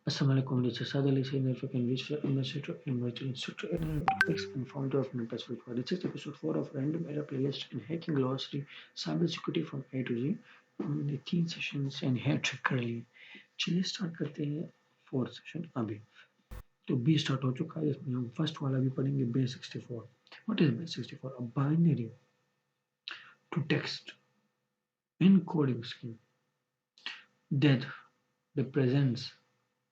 Assalamualaikum, this is Sadali, Senior African Research Administrator and Virtual Instructor at Analytics and founder of Mentas Virtual. This is episode 4 of Random Error Playlist in Hacking Glossary, Cybersecurity from A to Z. हमने 3 sessions and hair trick कर लिए. चलिए start करते हैं 4th session अभी. तो B start हो चुका है. इसमें हम फर्स्ट वाला भी पढ़ेंगे base 64. What is base 64? A binary to text encoding scheme that represents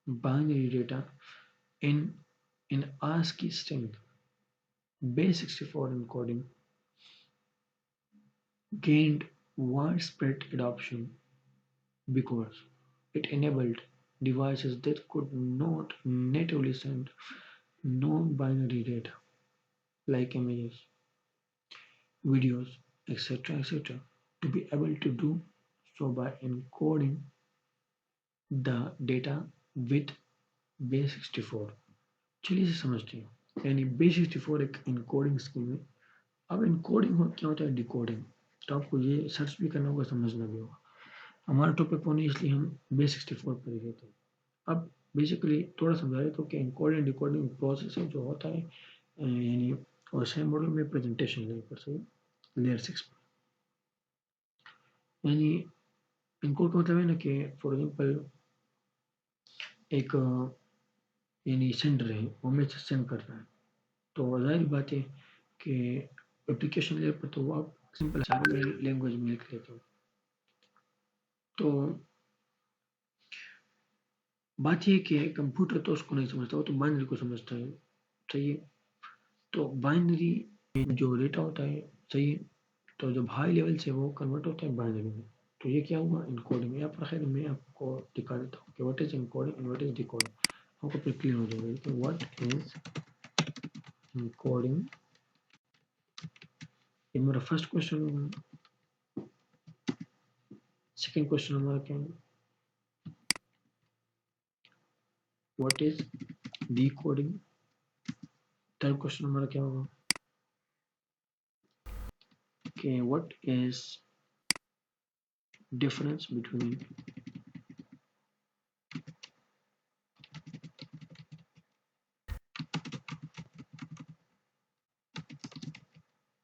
binary data in ASCII string. Base64 encoding gained widespread adoption because it enabled devices that could not natively send non-binary data like images, videos, etc. to be able to do so by encoding the data with base64. चलिए इसे समझते हैं. यानी base64 एक encoding scheme है. अब encoding क्या होता है? डिकोडिंग. तो आपको ये सर्च भी करना होगा, समझना भी होगा. हमारा टॉपिक होने इसलिए हम base64 पर ही रहते हैं. अब बेसिकली थोड़ा समझा रहे तो कि एनकोडिंग एंड डिकोडिंग प्रोसेस है जो होता है यानी और सेम मॉडल में प्रेजेंटेशन लेयर पर सही लेयर 6 पर. यानी इनको क्या मतलब है ना कि फॉर एग्जांपल एक यानी सेंडर है वो मैसेज सेंड कर रहा है तो जाहिर बात है कि एप्लीकेशन लेयर पर तो वो आप सिंपल लैंग्वेज में लिख लेते हो. तो बात ये कि कंप्यूटर तो उसको नहीं समझता, वो तो बाइनरी को समझता है. सही है. तो बाइनरी जो डेटा होता है सही है, तो जब हाई लेवल से वो कन्वर्ट होता है बाइनरी में. तो ये क्या हुआ? इनकोडिंग. यहाँ पर खैर मैं आपको दिखा देता हूँ कि what is encoding and what is decoding. आपको फिर क्लियर हो जाएगा कि व्हाट इज इनकोडिंग. ये मेरा फर्स्ट क्वेश्चन होगा. सेकेंड क्वेश्चन हमारा क्या है? What is decoding. Third question हमारा क्या होगा कि what is difference between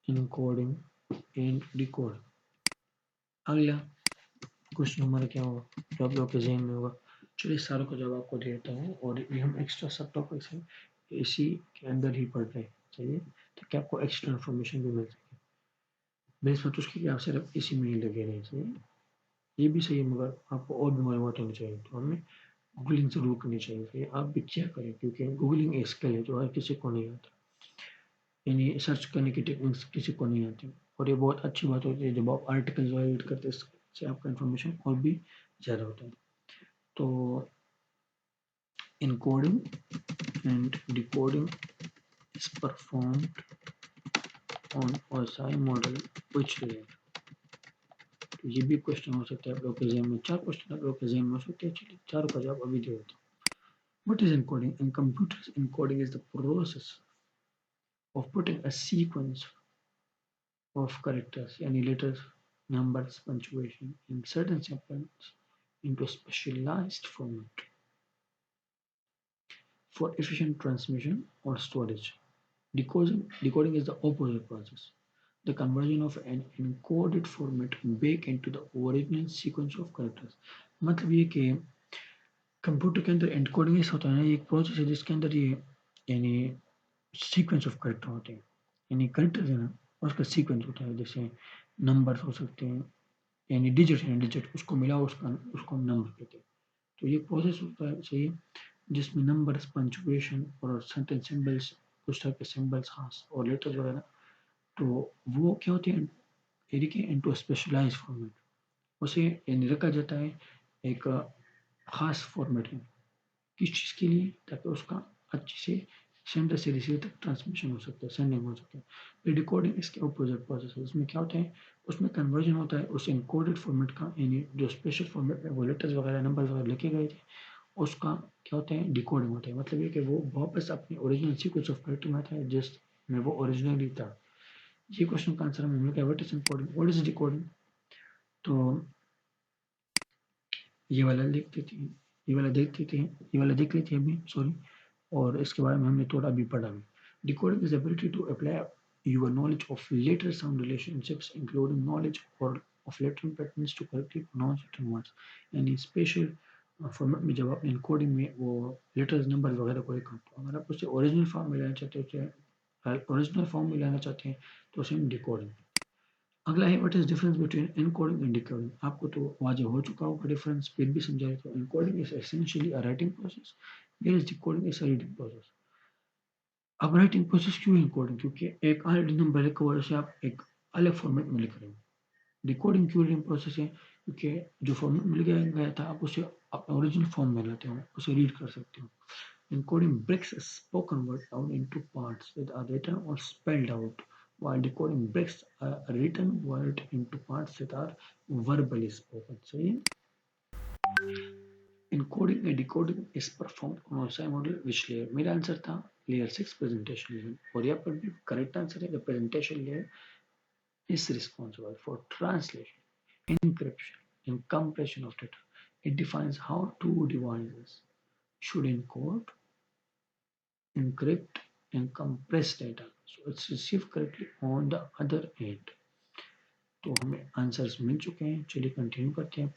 encoding and decoding. अगला क्वेश्चन हमारा क्या होगा जो आप लोग के जहन में होगा. चलिए सारों का जवाब आपको दे देता हूँ और ये हम एक्स्ट्रा सब टॉपिक्स हैं इसी के अंदर ही पढ़ रहे हैं. चलिए ताकि आपको एक्स्ट्रा इन्फॉर्मेशन भी मिल सके. बेस बात उसकी कि आप सिर्फ इसी में ही लगे रहें. चाहिए ये भी सही है मगर आपको और भी मालूमात होनी चाहिए तो हमें गूगलिंग जरूर करनी चाहिए. फिर आप भी क्या करें क्योंकि गूगलिंग एक स्किल है जो हर किसी को नहीं आता. यानी सर्च करने की टेक्निक्स किसी को नहीं आती और ये बहुत अच्छी बात होती है जब आप आर्टिकल्स रीड करते हैं इससे आपका इन्फॉर्मेशन और भी ज़्यादा होता है. तो encoding and decoding is performed on OSI model which layer. तो ये भी क्वेश्चन हो सकता है आप लोग के जहन में. 4 क्वेश्चन आप लोग के जहन में हो सकते हैं. चलिए चारों का जवाब अभी दे देता हूँ. What is encoding? In computers, encoding is the process of putting a sequence of characters, any letters, numbers, punctuation, and certain symbols into a specialized format for efficient transmission or storage. Decoding is the opposite process, the conversion of an encoded format back into the original sequence of characters. मतलब ये कि computer के अंदर encoding इस होता है ना, ये एक प्रोसेस है जिसके अंदर ये यानी सीक्वेंस ऑफ करेक्टर होते हैं. यानी करेक्टर है ना उसका सीक्वेंस होता है. जैसे नंबर्स हो सकते हैं यानी डिजिट है डिजिट उसको मिला उसको हम नंबर कहते हैं. तो ये प्रोसेस होता है सही है जिसमें नंबर्स पंचुएशन और सर्टेन सिंबल्स कुछ टाइप के सिंबल्स खास और लेटर्स वगैरह तो वो क्या होते हैं एरिके इनटू स्पेशलाइज्ड फॉर्मेट. उसे यानी रखा जाता है एक खास फॉर्मेट में किस चीज़ के लिए ताकि उसका अच्छे से सेंडर से रिसीवर तक ट्रांसमिशन हो सकता है सेंडिंग हो सकता है. फिर डिकोडिंग इसके अपोजिट प्रोसेस है. इसमें क्या होता है उसमें कन्वर्जन होता है उस इनकोडेड फॉर्मेट का यानी जो स्पेशल फॉर्मेट में वो लेटर्स वगैरह नंबर्स वगैरह लिखे गए थे उसका क्या होता है डिकोडिंग होता है. मतलब ये कि वो वापस अपने ओरिजिनल सीक्वेंस ऑफ कैरेक्टर में आता है जिस में वो ओरिजिनली था. ये क्वेश्चन का आंसर हमें मिल गया. What is encoding what is decoding. तो ये वाला लिख देते हैं. ये वाला देख लेते हैं अभी, सॉरी। और इसके बारे में हमने थोड़ा अभी पढ़ा भी। Decoding is the ability to apply your knowledge of letter sound relationships, including knowledge or of lettering patterns to correctly pronounce certain words. यानी स्पेशल फॉर्मेट में जब आप इनकोडिंग में वो लेटर्स नंबर वगैरह को एक अगर आप उसे ओरिजिनल फॉर्म में लाना चाहते हो, ओरिजिनल फॉर्म में लाना चाहते हैं तो उसे हम डिकोडिंग। अगला है what is difference between encoding and decoding. आपको तो वाजह हो चुका होगा डिफरेंस, फिर भी समझाए तो encoding is essentially a writing process, where decoding is a reading process. अब राइटिंग प्रोसेस क्यों एनकोडिंग, क्योंकि एक ऑलरेडी नंबर लिखा हुआ है उसे आप एक अलग फॉर्मेट में लिख रहे हो। डिकोडिंग क्यों रीडिंग प्रोसेस है, क्योंकि जो फॉर्मेट मिल गया था आप उसे अपने ओरिजिनल फॉर्म में लाते हो, उसे रीड कर सकते हो। Encoding breaks a spoken word down into parts that are written or spelled out, while decoding breaks a written word into parts that are verbally spoken. So, encoding and decoding is performed on a model which layer? मेरा answer था layer 6 presentation layer, और यहाँ पर भी correct answer है the presentation layer is responsible for translation, encryption, and compression of data. It defines how two devices should encode, encrypt, and compress data so it's received correctly on the other end. तो हमें answers मिल चुके हैं, चलिए continue करते हैं।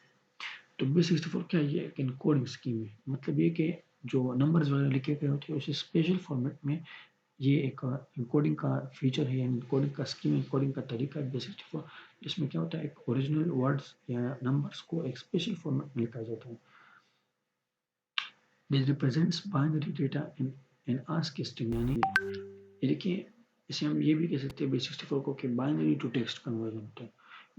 तो B64 क्या है, ये एक इनकोडिंग स्कीम है। मतलब ये कि जो नंबर्स वगैरह लिखे गए होते हैं उसे स्पेशल फॉर्मेट में ये एक इनकोडिंग का फीचर है, इनकोडिंग का स्कीम, इनकोडिंग का तरीका है B64, जिसमें क्या होता है एक ओरिजिनल वर्ड्स या नंबर्स को एक स्पेशल फॉर्मेट में लिखा जाता है। This represents binary data in ask string, यानी ये देखिए इसे हम ये भी कह सकते हैं B64 को कि बाइनरी टू टेक्स्ट कन्वर्जन होता है।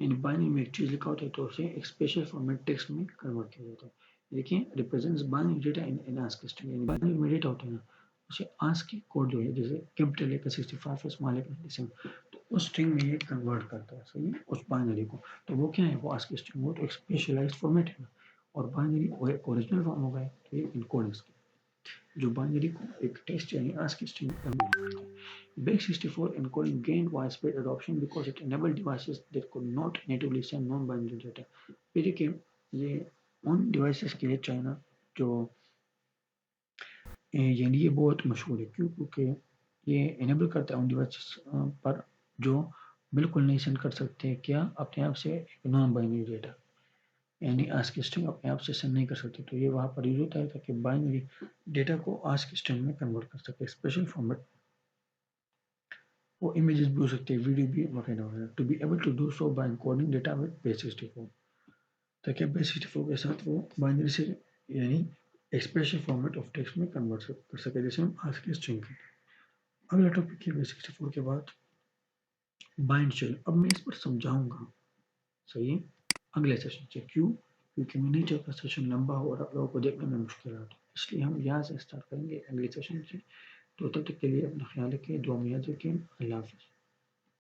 यानी बाइनरी में एक चीज़ लिखा होता है तो उसे एक स्पेशल फॉर्मेट टेक्स्ट में कन्वर्ट किया जाता है। देखिए रिप्रेजेंट्स बाइनरी डेटा इन आस्क स्ट्रिंग, यानी बाइनरी में डेटा होता है ना उसे आस्क की कोड जो है जैसे कैपिटल ए का 65 है, स्मॉल ए का 37, तो उस स्ट्रिंग में ये कन्वर्ट करता है, सही है, उस बाइनरी को। तो वो क्या है, वो आस्क स्ट्रिंग, वो तो एक स्पेशलाइज्ड फॉर्मेट है ना, और बाइनरी वो एक ओरिजिनल फॉर्म होगा, तो ये इनकोडिंग जो बाइनरी को एक टेक्स्ट यानी आस्क स्ट्रिंग में कन्वर्ट करता है। base64 encoding gained widespread adoption because it enabled devices that could not natively send non-binary data. फिर देखिए ये उन डिवाइसेस के लिए चाइना जो यानी ये बहुत मशहूर है, क्यों, क्योंकि ये इनेबल करता है उन डिवाइसेस पर जो बिल्कुल नहीं सेंड कर सकते क्या अपने आप से एक नॉन बाइनरी डेटा, यानी आस्क स्ट्रिंग अपने आप से सेंड नहीं कर सकते, तो ये वहाँ पर यूज होता है ताकि बाइनरी डेटा को आस्क स्ट्रिंग में कन्वर्ट कर सके स्पेशल फॉर्मेट। वो इमेजेस भी हो सकते हैं, वीडियो भी वगैरह वगैरह। To be able to do so by encoding data with बेस64, ताकि बेस64 के साथ वो बाइनरी से यानी एक स्पेशल फॉर्मेट ऑफ टेक्स्ट में कन्वर्ट कर सके, जैसे हम आज की स्ट्रिंग करते हैं। अगला टॉपिक है बेस64 के बाद बाइंड शेल। अब मैं इस पर समझाऊंगा, सही है, अगले सेशन से। क्यों, क्योंकि मैं नहीं चाहता सेशन लंबा हो और आप लोगों को देखने में मुश्किल आती, इसलिए हम यहाँ से स्टार्ट करेंगे अगले सेशन से। तो तब तक के लिए अपना ख्याल रखिए, दुआ में याद रखिए, अल्लाह हाफिज़।